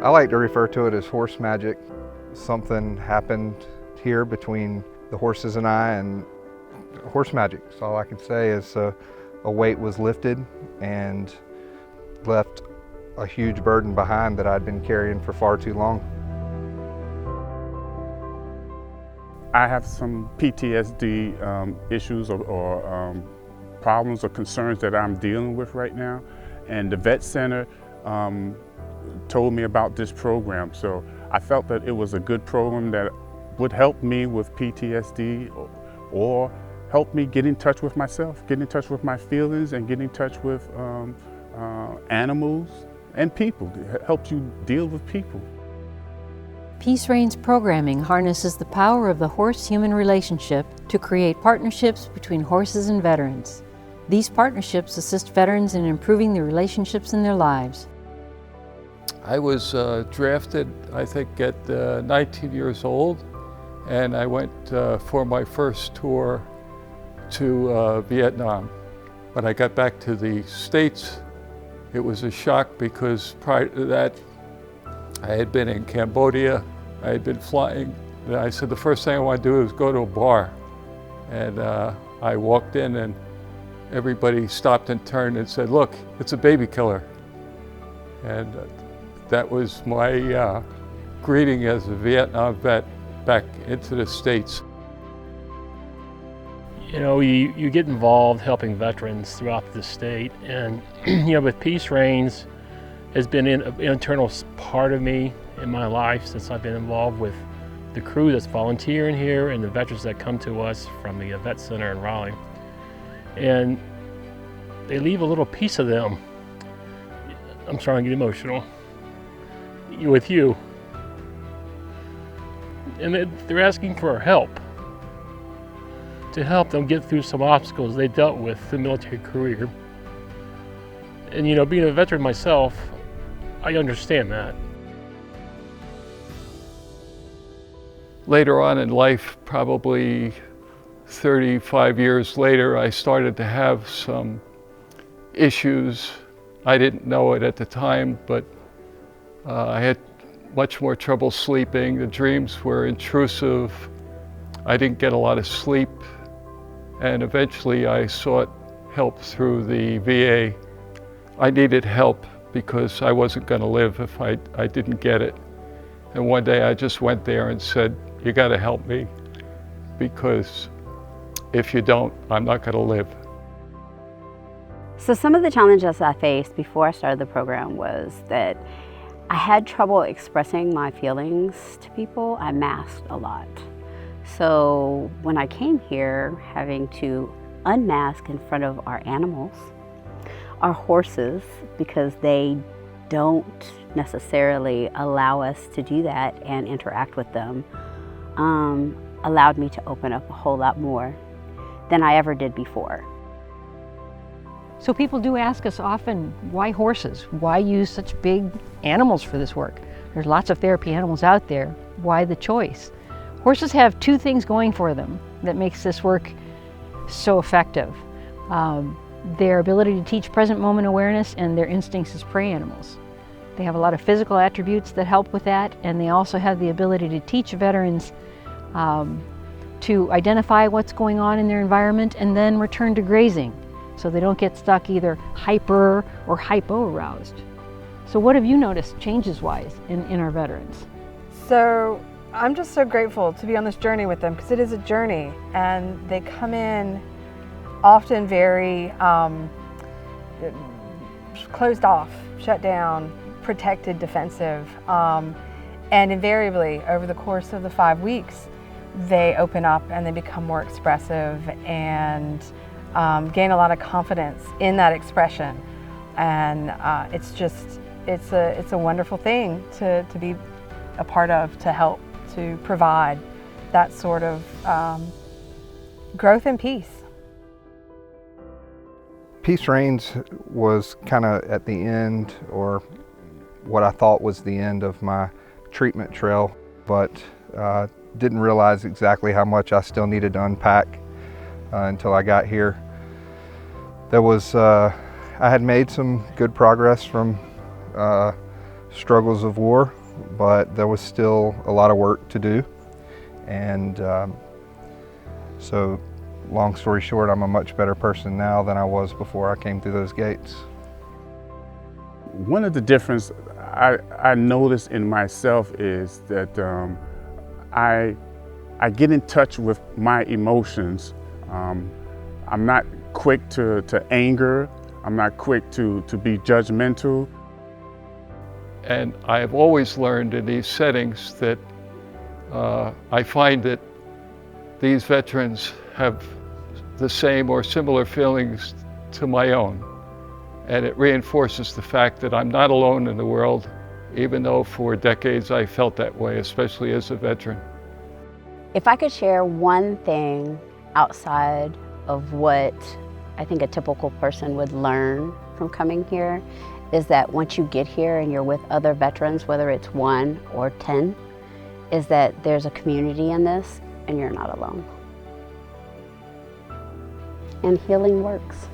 I like to refer to it as horse magic. Something happened here between the horses and I, and horse magic. So all I can say is a weight was lifted and left a huge burden behind that I'd been carrying for far too long. I have some PTSD issues or problems or concerns that I'm dealing with right now, and the vet center told me about this program. So I felt that it was a good program that would help me with PTSD or help me get in touch with myself, get in touch with my feelings, and get in touch with animals and people. It helps you deal with people. Peace Reins programming harnesses the power of the horse-human relationship to create partnerships between horses and veterans. These partnerships assist veterans in improving the relationships in their lives. I was drafted, I think, at 19 years old, and I went for my first tour to Vietnam. When I got back to the States, it was a shock because prior to that, I had been in Cambodia, I had been flying, and I said the first thing I want to do is go to a bar. And I walked in and everybody stopped and turned and said, "Look, it's a baby killer." And that was my greeting as a Vietnam vet back into the States. You know, you get involved helping veterans throughout the state, and you know, with Peace Reins has been an internal part of me in my life since I've been involved with the crew that's volunteering here and the veterans that come to us from the vet center in Raleigh. And they leave a little piece of them. I'm starting to get emotional. With you. And they're asking for our help to help them get through some obstacles they dealt with through the military career. And you know, being a veteran myself, I understand that. Later on in life, probably 35 years later, I started to have some issues. I didn't know it at the time, but I had much more trouble sleeping. The dreams were intrusive. I didn't get a lot of sleep. And eventually I sought help through the VA. I needed help because I wasn't going to live if I didn't get it. And one day I just went there and said, "You got to help me, because if you don't, I'm not going to live." So some of the challenges I faced before I started the program was that I had trouble expressing my feelings to people. I masked a lot. So when I came here, having to unmask in front of our animals, our horses, because they don't necessarily allow us to do that and interact with them, allowed me to open up a whole lot more than I ever did before. So people do ask us often, why horses? Why use such big animals for this work? There's lots of therapy animals out there. Why the choice? Horses have two things going for them that makes this work so effective. Their ability to teach present moment awareness and their instincts as prey animals. They have a lot of physical attributes that help with that, and they also have the ability to teach veterans to identify what's going on in their environment and then return to grazing, so they don't get stuck either hyper or hypo-aroused. So what have you noticed changes-wise in our veterans? So I'm just so grateful to be on this journey with them, because it is a journey, and they come in often very closed off, shut down, protected, defensive, and invariably over the course of the 5 weeks they open up and they become more expressive and gain a lot of confidence in that expression. And it's a wonderful thing to be a part of, to help to provide that sort of growth and peace. Peace Reins was kind of at the end, or what I thought was the end of my treatment trail, but didn't realize exactly how much I still needed to unpack until I got here. There was, I had made some good progress from struggles of war, but there was still a lot of work to do. And so, long story short, I'm a much better person now than I was before I came through those gates. One of the differences I notice in myself is that I get in touch with my emotions. I'm not quick to anger. I'm not quick to be judgmental. And I have always learned in these settings that I find that these veterans have the same or similar feelings to my own. And it reinforces the fact that I'm not alone in the world, even though for decades I felt that way, especially as a veteran. If I could share one thing outside of what I think a typical person would learn from coming here, is that once you get here and you're with other veterans, whether it's 1 or 10, is that there's a community in this and you're not alone. And healing works.